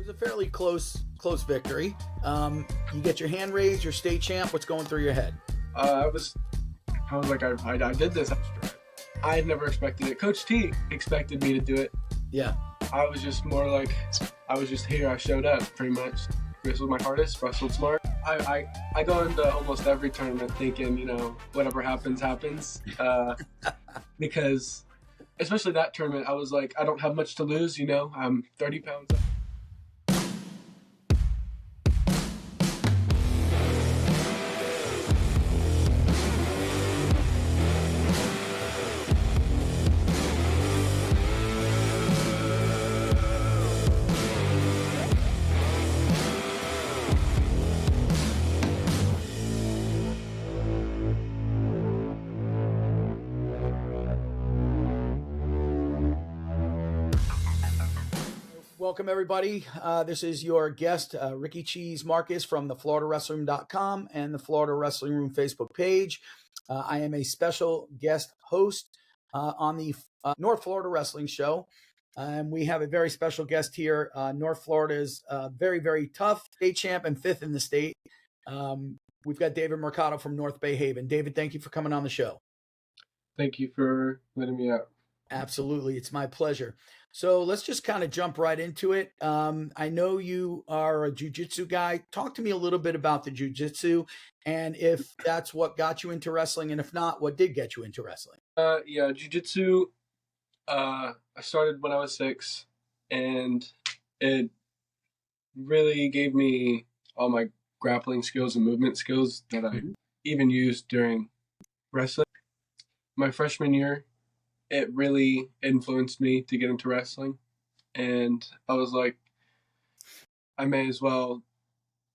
was a fairly close victory. You get your hand raised, you're state champ. What's going through your head? I was like, I did this. I had never expected it. Coach T expected me to do it. Yeah. I was just more like, I was just here. I showed up pretty much. Wrestled my hardest, wrestled smart. I go into almost every tournament thinking, whatever happens, happens. Because especially that tournament, I was like, I don't have much to lose, I'm 30 pounds up. Welcome, everybody. This is your guest, Ricky Cheese Marcus from the FloridaWrestlingRoom.com and the Florida Wrestling Room Facebook page. I am a special guest host on the North Florida Wrestling Show. And we have a very special guest here. North Florida is very, very tough. State champ and 5th in the state. We've got David Mercado from North Bay Haven. David, thank you for coming on the show. Thank you for letting me out. Absolutely. It's my pleasure. So let's just kind of jump right into it. I know you are a jiu-jitsu guy. Talk to me a little bit about the jiu-jitsu and if that's what got you into wrestling, and if not, what did get you into wrestling? Yeah, jiu-jitsu, I started when I was 6, and it really gave me all my grappling skills and movement skills that I even used during wrestling. My freshman year, it really influenced me to get into wrestling. And I was like, I may as well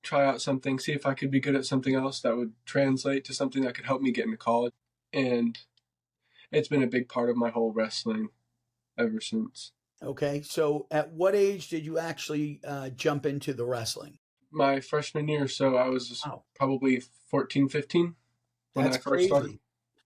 try out something, see if I could be good at something else that would translate to something that could help me get into college. And it's been a big part of my whole wrestling ever since. Okay. So at what age did you actually jump into the wrestling? My freshman year. So I was probably 14, 15 when That's I first started.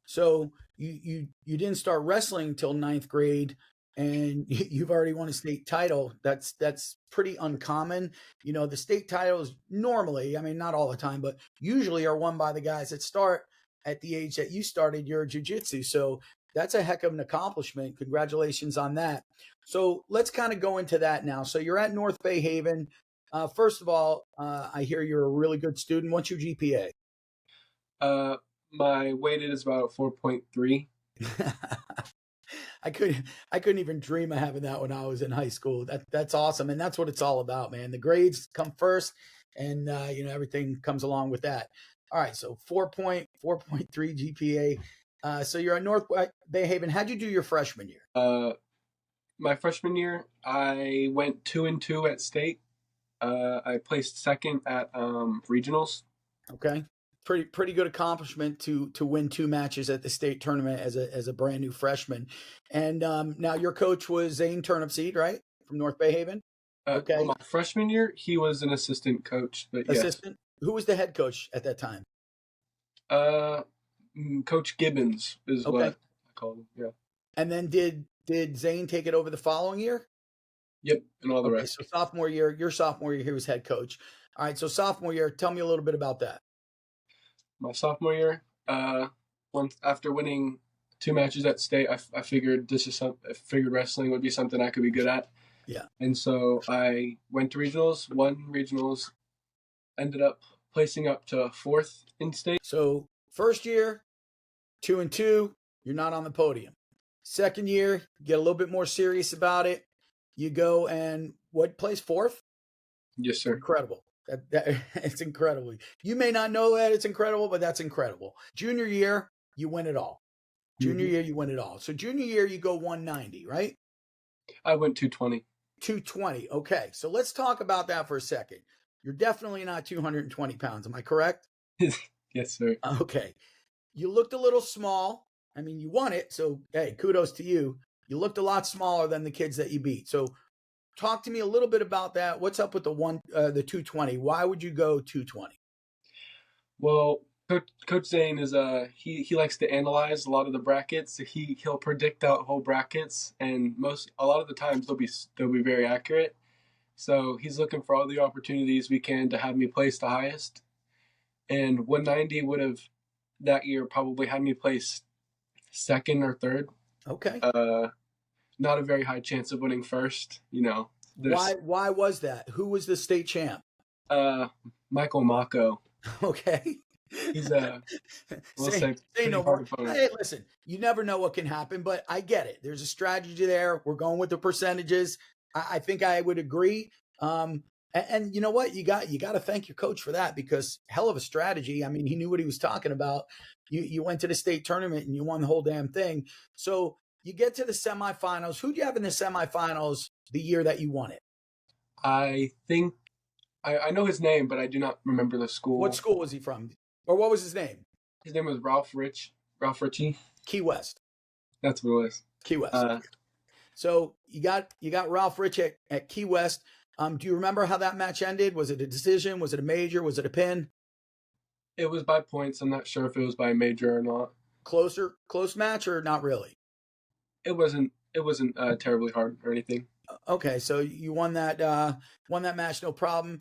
So you didn't start wrestling until 9th grade, and you've already won a state title. That's pretty uncommon. The state titles normally, I mean, not all the time, but usually are won by the guys that start at the age that you started your jiu-jitsu. So that's a heck of an accomplishment. Congratulations on that. So let's kind of go into that now. So you're at North Bay Haven. First of all, I hear you're a really good student. What's your GPA? My weighted is about 4.3. I couldn't even dream of having that when I was in high school. That's awesome. And that's what it's all about, man. The grades come first, and everything comes along with that. All right. So 4.3 GPA. So you're at North Bay Haven. How'd you do your freshman year? My freshman year, I went 2-2 at state. I placed second at regionals. Okay. Pretty good accomplishment to win 2 matches at the state tournament as a brand new freshman. And now your coach was Zane Turnipseed, right? From North Bay Haven? Okay. Well, my freshman year, he was an assistant coach. But assistant? Yes. Who was the head coach at that time? Coach Gibbons is what I called him, yeah. And then did Zane take it over the following year? Yep, and all the rest. So your sophomore year, he was head coach. All right, so sophomore year, tell me a little bit about that. My sophomore year, after winning 2 matches at state, I figured wrestling would be something I could be good at. Yeah. And so I went to regionals, won regionals, ended up placing up to 4th in state. So first year, 2-2, you're not on the podium. Second year, get a little bit more serious about it. You go and what, place 4th? Yes, sir. Incredible. It's incredible. You may not know that it's incredible, but that's incredible. Junior year, you win it all. Junior year, you win it all. So junior year, you go 190, right? I went 220. 220. Okay. So let's talk about that for a second. You're definitely not 220 pounds. Am I correct? Yes, sir. Okay. You looked a little small. I mean, you won it. So, hey, kudos to you. You looked a lot smaller than the kids that you beat. So talk to me a little bit about that. What's up with the 220? Why would you go 220? Well, Coach Zane is he likes to analyze a lot of the brackets. He'll predict out whole brackets, and a lot of the times they'll be very accurate. So he's looking for all the opportunities we can to have me place the highest. And 190 would have that year probably had me place second or third. Okay. Not a very high chance of winning first. There's Why was that? Who was the state champ? uh, Michael Mako. Okay. He's a we'll say Say pretty no hard more. opponent. Hey, listen, you never know what can happen, but I get it. There's a strategy there. We're going with the percentages. I think I would agree. And you know what? You got to thank your coach for that, because hell of a strategy. I mean, he knew what he was talking about. You went to the state tournament and you won the whole damn thing. So you get to the semifinals. Who do you have in the semifinals the year that you won it? I think I know his name, but I do not remember the school. What school was he from? Or what was his name? His name was Ralph Ritchie. Key West. That's what it was. Key West. So you got Ralph Rich at Key West. Do you remember how that match ended? Was it a decision? Was it a major? Was it a pin? It was by points. I'm not sure if it was by major or not. Close match or not really? It wasn't terribly hard or anything. Okay, so you won that match, no problem.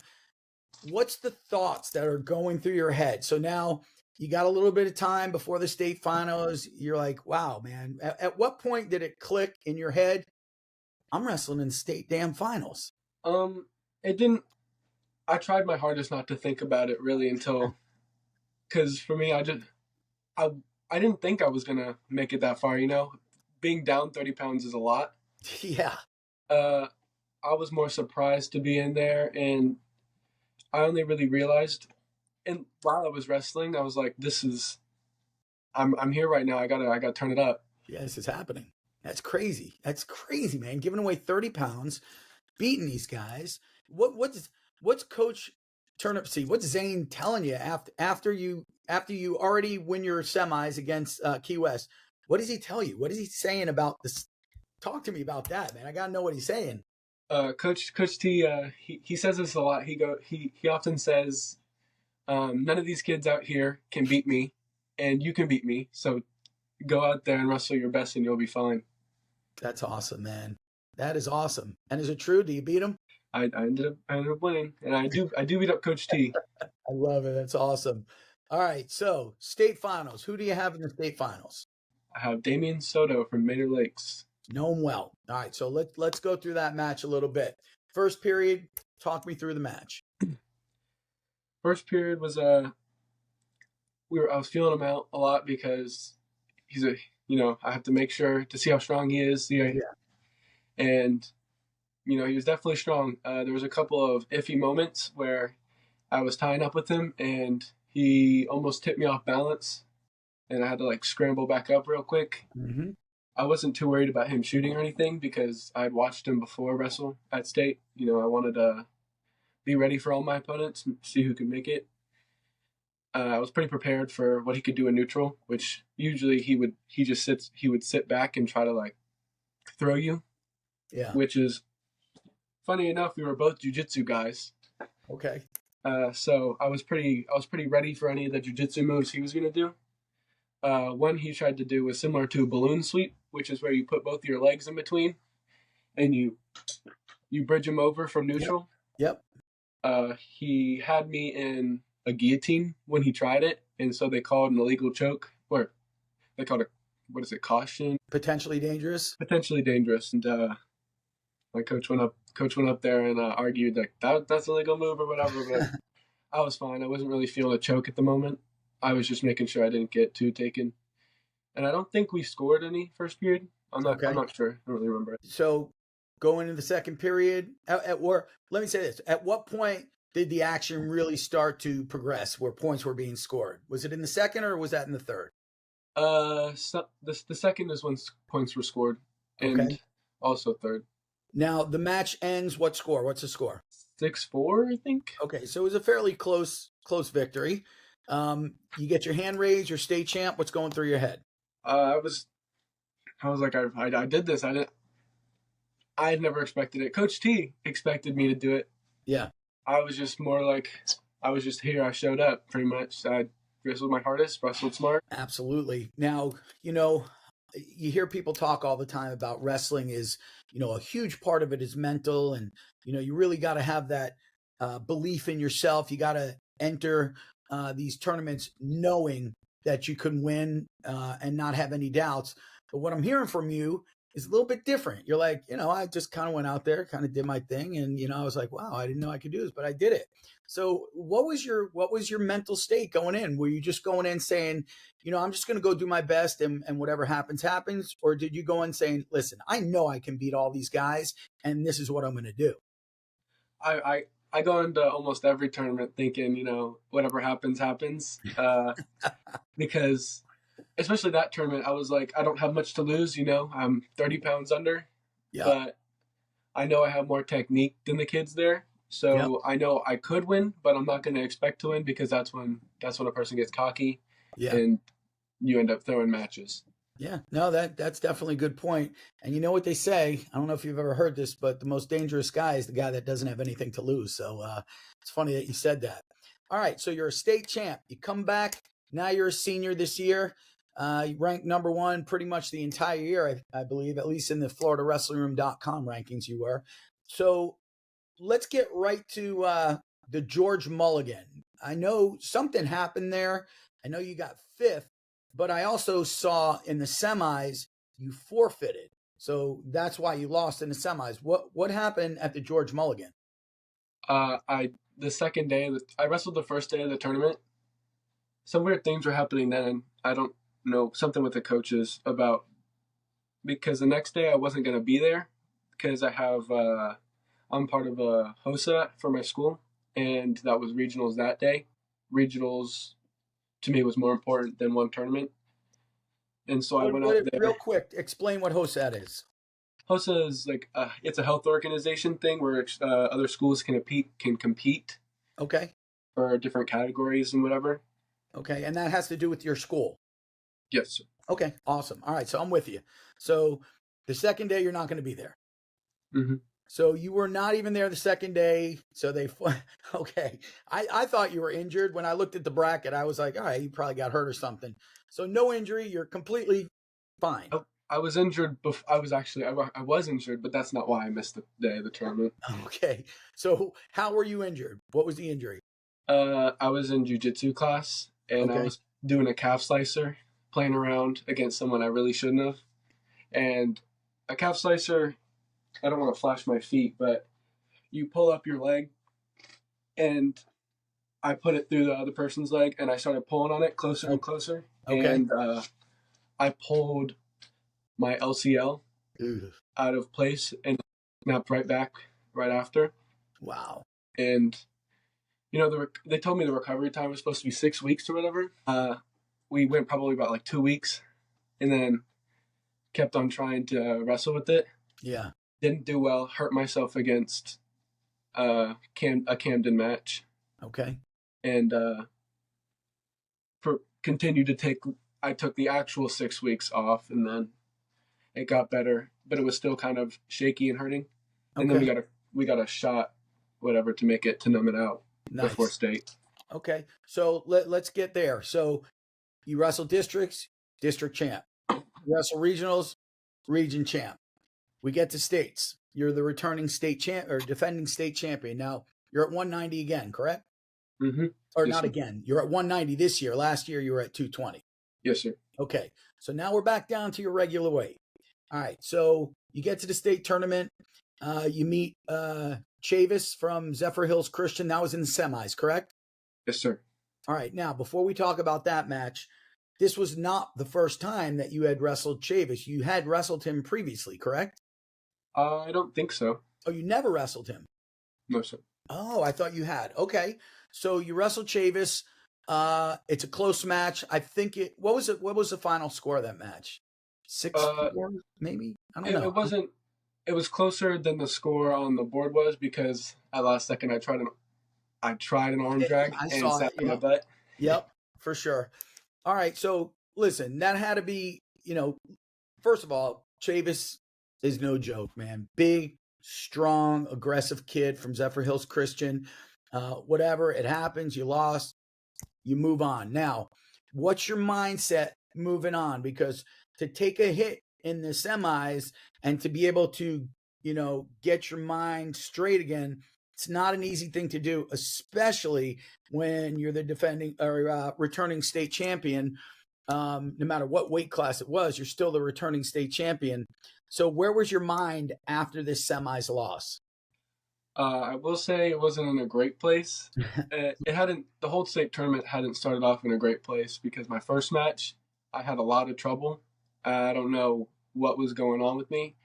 What's the thoughts that are going through your head? So now you got a little bit of time before the state finals. You're like, wow, man. At what point did it click in your head? I'm wrestling in the state damn finals. It didn't. I tried my hardest not to think about it really until, because for me, I didn't think I was gonna make it that far. Being down 30 pounds is a lot. Yeah. I was more surprised to be in there, and I only really realized, and while I was wrestling, I was like, I'm here right now. I gotta turn it up. Yes, it's happening. That's crazy. That's crazy, man. Giving away 30 pounds, beating these guys. What's Coach Turnipseed? What's Zane telling you after you already win your semis against Key West? What does he tell you? What is he saying about this? Talk to me about that, man. I gotta know what he's saying. Coach T, he says this a lot. He often says, none of these kids out here can beat me, and you can beat me. So go out there and wrestle your best, and you'll be fine. That's awesome, man. That is awesome. And is it true? Do you beat him? I ended up winning, and I do beat up Coach T. I love it. That's awesome. All right, so state finals. Who do you have in the state finals? I have Damian Soto from Mater Lakes. Know him well. All right, so let's go through that match a little bit. First period, talk me through the match. First period was I was feeling him out a lot because he's I have to make sure to see how strong he is. Yeah. And he was definitely strong. There was a couple of iffy moments where I was tying up with him and he almost tipped me off balance, and I had to scramble back up real quick. Mm-hmm. I wasn't too worried about him shooting or anything because I had watched him before wrestle at state. I wanted to be ready for all my opponents, see who could make it. I was pretty prepared for what he could do in neutral, which usually he would sit back and try to throw you. Yeah. Which is funny enough, we were both jiu-jitsu guys. Okay. So I was pretty ready for any of the jiu-jitsu moves he was gonna do. One he tried to do was similar to a balloon sweep, which is where you put both your legs in between and you bridge him over from neutral. Yep. He had me in a guillotine when he tried it, and so they called an illegal choke, or they called it, caution? Potentially dangerous. Potentially dangerous. And my coach went up there and argued that's a legal move or whatever. But I was fine. I wasn't really feeling a choke at the moment. I was just making sure I didn't get too taken. And I don't think we scored any first period. I'm not sure. I don't really remember. So going into the second period, let me say this. At what point did the action really start to progress where points were being scored? Was it in the second or was that in the third? So the second is when points were scored, and also third. Now the match ends. What score? What's the score? 6-4, I think. Okay, so it was a fairly close victory. You get your hand raised. You're state champ. What's going through your head? I was like, I did this. I had never expected it. Coach T expected me to do it. Yeah. I was just more like, I was just here. I showed up pretty much. I wrestled my hardest, wrestled smart. Absolutely. Now, you hear people talk all the time about wrestling is, a huge part of it is mental. And, you really got to have that belief in yourself. You got to enter these tournaments knowing that you can win and not have any doubts. But what I'm hearing from you is a little bit different. You're like, I just kind of went out there, kind of did my thing. And, I was like, wow, I didn't know I could do this, but I did it. So what was your mental state going in? Were you just going in saying, I'm just going to go do my best and whatever happens, happens? Or did you go in saying, listen, I know I can beat all these guys and this is what I'm going to do? I go into almost every tournament thinking, whatever happens, happens. Because especially that tournament, I was like, I don't have much to lose, I'm 30 pounds under, Yeah. but I know I have more technique than the kids there. So Yep. I know I could win, but I'm not going to expect to win because that's when a person gets cocky Yeah. and you end up throwing matches. Yeah, no, that's definitely a good point. And you know what they say? I don't know if you've ever heard this, but the most dangerous guy is the guy that doesn't have anything to lose. So it's funny that you said that. All right, so you're a state champ. You come back. Now you're a senior this year. You ranked number one pretty much the entire year, I believe, at least in the FloridaWrestlingRoom.com rankings you were. So let's get right to the George Mulligan. I know something happened there. I know you got fifth, but I also saw in the semis you forfeited. So that's why you lost in the semis. What happened at the George Mulligan? The second day, I wrestled the first day of the tournament. Some weird things were happening then, and I don't know, something with the coaches about, because the next day I wasn't going to be there because I'm part of a HOSA for my school, and that was regionals that day. Regionals to me was more important than one tournament. And so I went out there. Real quick, explain what HOSAT is. HOSA is like it's a health organization thing where other schools can compete. Okay. For different categories and whatever. Okay, and that has to do with your school. Yes, sir. Okay, awesome. All right, so I'm with you. So the second day you're not going to be there. Mm-hmm. So you were not even there the second day. So okay. I thought you were injured. When I looked at the bracket, I was like, all right, you probably got hurt or something. So no injury. You're completely fine. I was injured. I was injured, but that's not why I missed the day of the tournament. Okay. So how were you injured? What was the injury? I was in jiu-jitsu class, and Okay. I was doing a calf slicer, playing around against someone I really shouldn't have. And a calf slicer, I don't want to flash my feet, but you pull up your leg, and I put it through the other person's leg, and I started pulling on it closer and closer. Okay. And I pulled my LCL out of place and snapped right back right after. Wow. And they told me the recovery time was supposed to be 6 weeks or whatever. We went probably about like 2 weeks, and then kept on trying to wrestle with it. Yeah. Didn't do well. Hurt myself against a Camden match. Okay. And I took the actual 6 weeks off, and then it got better, but it was still kind of shaky and hurting. And then we got a shot, whatever, to make it, to numb it out. Nice. Before state. Okay, so let's get there. So you wrestle districts, district champ. You wrestle regionals, region champ. We get to states. You're the returning state champ or defending state champion. Now you're at 190 again, correct? Mm-hmm. Or yes, not sir. Again. You're at 190 this year. Last year you were at 220. Yes, sir. Okay, so now we're back down to your regular weight. All right, so you get to the state tournament. You meet Chavis from Zephyr Hills Christian. That was in the semis, correct? Yes, sir. All right. Now, before we talk about that match, this was not the first time that you had wrestled Chavis. You had wrestled him previously, correct? I don't think so. Oh, you never wrestled him? No, sir. Oh, I thought you had. Okay. So you wrestled Chavis. It's a close match. I think what was the final score of that match? 6-4, maybe? I don't know. It wasn't. It was closer than the score on the board was, because at last second I tried an arm drag and sat on my butt. Yep, for sure. All right, so listen, that had to be, first of all, Chavis is no joke, man. Big, strong, aggressive kid from Zephyr Hills Christian. Whatever, it happens, you lost, you move on. Now, what's your mindset moving on? Because to take a hit in the semis and to be able to, get your mind straight again. It's not an easy thing to do, especially when you're the defending or returning state champion. No matter what weight class it was, you're still the returning state champion. So where was your mind after this semis loss? I will say it wasn't in a great place. It hadn't. The whole state tournament hadn't started off in a great place because my first match, I had a lot of trouble. I don't know what was going on with me.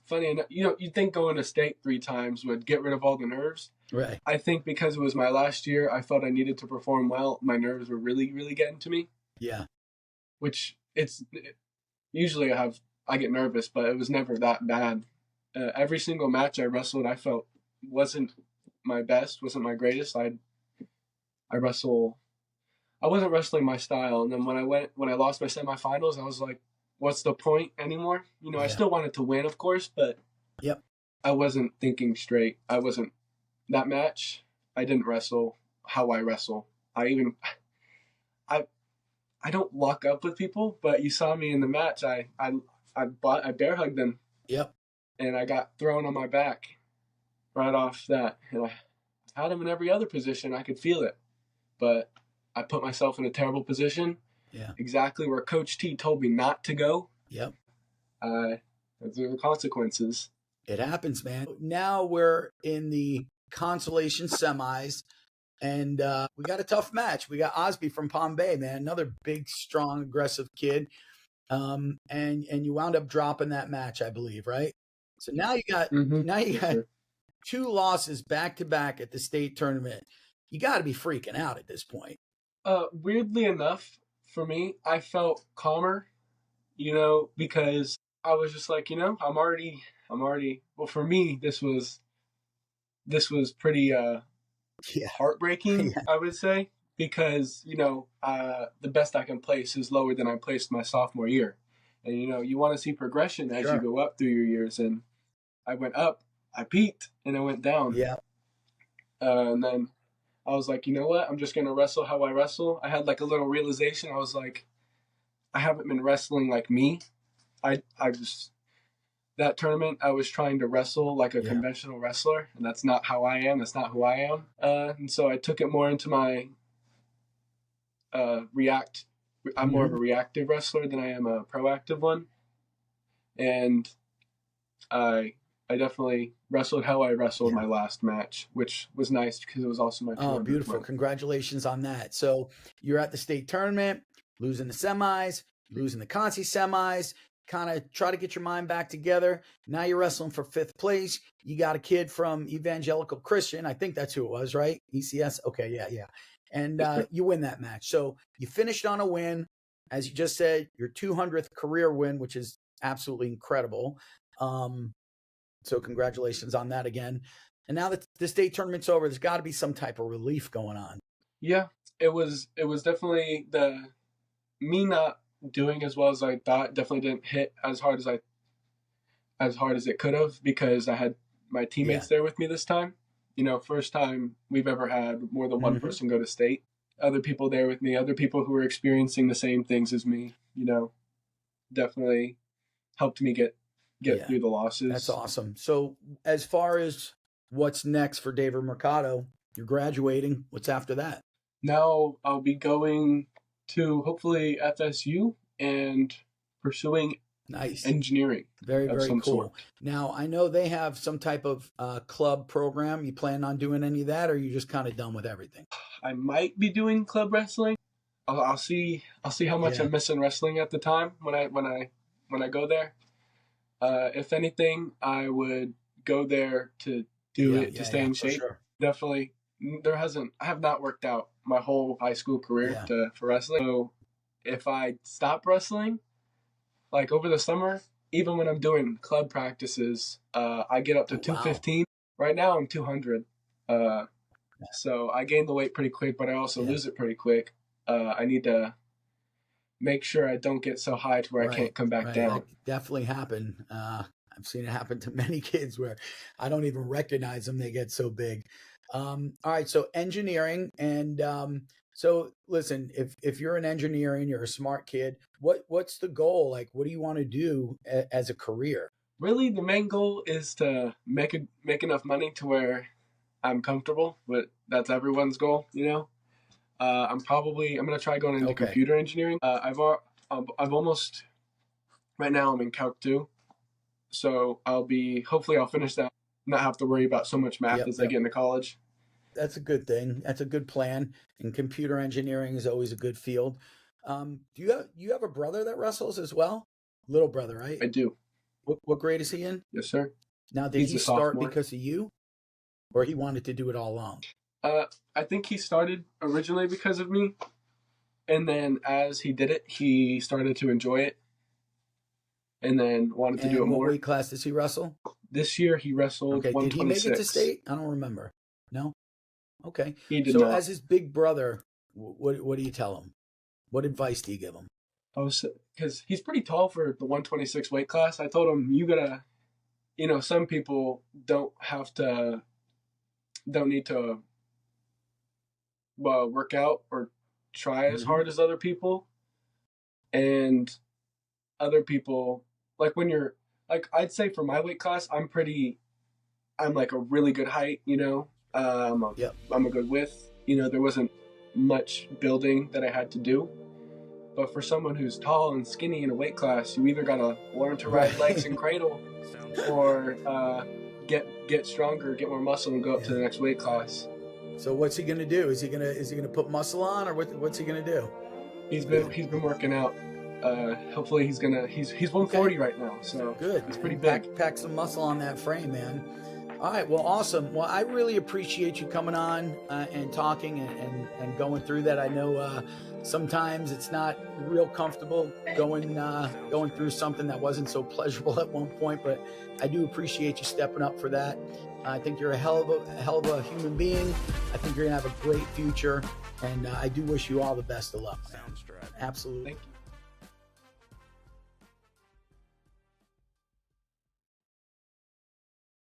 Funny enough, you'd think going to state 3 times would get rid of all the nerves. Right. I think because it was my last year, I felt I needed to perform well. My nerves were really, really getting to me. Yeah. Which usually I get nervous, but it was never that bad. Every single match I wrestled, I felt wasn't my best, wasn't my greatest. I wasn't wrestling my style, and then when I lost my semifinals, I was like, what's the point anymore? I still wanted to win, of course, but yep, I wasn't thinking straight. That match. I didn't wrestle how I wrestle. I don't lock up with people, but you saw me in the match. I bear hugged them. Yep. And I got thrown on my back right off that. And I had him in every other position. I could feel it. But I put myself in a terrible position. Yeah. Exactly where Coach T told me not to go. Yep. Those are the consequences. It happens, man. Now we're in the consolation semis. And we got a tough match. We got Osby from Palm Bay, man. Another big, strong, aggressive kid. And you wound up dropping that match, I believe, right? So now you got 2 losses back to back at the state tournament. You got to be freaking out at this point. Weirdly enough, for me, I felt calmer, because I was just like, I'm already. Well, for me, this was pretty heartbreaking, I would say, because the best I can place is lower than I placed my sophomore year, and you want to see progression as you go up through your years, and I went up, I peaked, and I went down. Yeah. And then I was like, you know what? I'm just gonna wrestle how I wrestle. I had like a little realization. I was like, I haven't been wrestling like me. That tournament, I was trying to wrestle like a conventional wrestler, and that's not how I am. That's not who I am. And so I took it more into my react. I'm more of a reactive wrestler than I am a proactive one. And I definitely wrestled how I wrestled my last match, which was nice because it was also my 200th. Oh, beautiful. Run. Congratulations on that. So you're at the state tournament, losing the semis, losing the Consi semis, kind of try to get your mind back together. Now you're wrestling for 5th place. You got a kid from Evangelical Christian. I think that's who it was, right? ECS? Okay, yeah. And you win that match. So you finished on a win. As you just said, your 200th career win, which is absolutely incredible. So congratulations on that again. And now that the state tournament's over, there's got to be some type of relief going on. Yeah, it was definitely me not doing as well as I thought. Definitely didn't hit as hard as it could have, because I had my teammates there with me this time. First time we've ever had more than one person go to state. Other people there with me, other people who were experiencing the same things as me, definitely helped me get through the losses. That's awesome. So as far as what's next for David Mercado, you're graduating. What's after that? Now I'll be going to hopefully FSU and pursuing engineering. Very, very cool. Now, I know they have some type of club program. You plan on doing any of that, or are you just kind of done with everything? I might be doing club wrestling. I'll see how much I'm missing wrestling at the time when I go there. If anything, I would go there to do it to stay in shape. Sure. Definitely, I have not worked out my whole high school career for wrestling. So if I stop wrestling, like over the summer, even when I'm doing club practices, I get up to 215. Right now I'm 200. So I gain the weight pretty quick, but I also lose it pretty quick. I need to make sure I don't get so high to where I can't come back down. That definitely happen. I've seen it happen to many kids where I don't even recognize them. They get so big. All right. So engineering, and So listen, if you're an engineer and you're a smart kid, what's the goal? Like, what do you want to do as a career? Really, the main goal is to make enough money to where I'm comfortable. But that's everyone's goal, you know. I'm gonna try going into Okay. computer engineering. I've almost right now I'm in Calc 2, so hopefully I'll finish that, not have to worry about so much math Yep. as I Yep. get into college. That's a good thing. That's a good plan. And computer engineering is always a good field. Do you have a brother that wrestles as well? Little brother, right? I do. What grade is he in? Yes, sir. Now, did He's he a start sophomore. because of you, or he wanted to do it all along? I think he started originally because of me, and then as he did it, he started to enjoy it, and then wanted to do it And what more. weight class does he wrestle? This year he wrestled Okay, did he make it to 126. state? I don't remember. No. Okay. He did So, not. as his big brother, what do you tell him? What advice do you give him? I was because he's pretty tall for the 126 weight class. I told him you gotta, some people don't need to work out or try as Hmm. hard as other people, and other people like when you're like I'd say for my weight class I'm like a really good height, Yep. I'm a good width. There wasn't much building that I had to do. But for someone who's tall and skinny in a weight class, you either gotta learn to ride legs and Right. cradle, or get stronger, get more muscle, and go up to Yeah. the next weight class. So what's he gonna do? Is he gonna put muscle on, or what's he gonna do? He's been working out. Hopefully he's Okay, 140 right now, so good, he's pretty man. big. Pack some muscle on that frame, man. All right, well, awesome. Well, I really appreciate you coming on and talking and going through that. I know sometimes it's not real comfortable going through something that wasn't so pleasurable at one point, but I do appreciate you stepping up for that. I think you're a hell of a human being. I think you're gonna have a great future, and I do wish you all the best of luck, man. Absolutely. Thank you.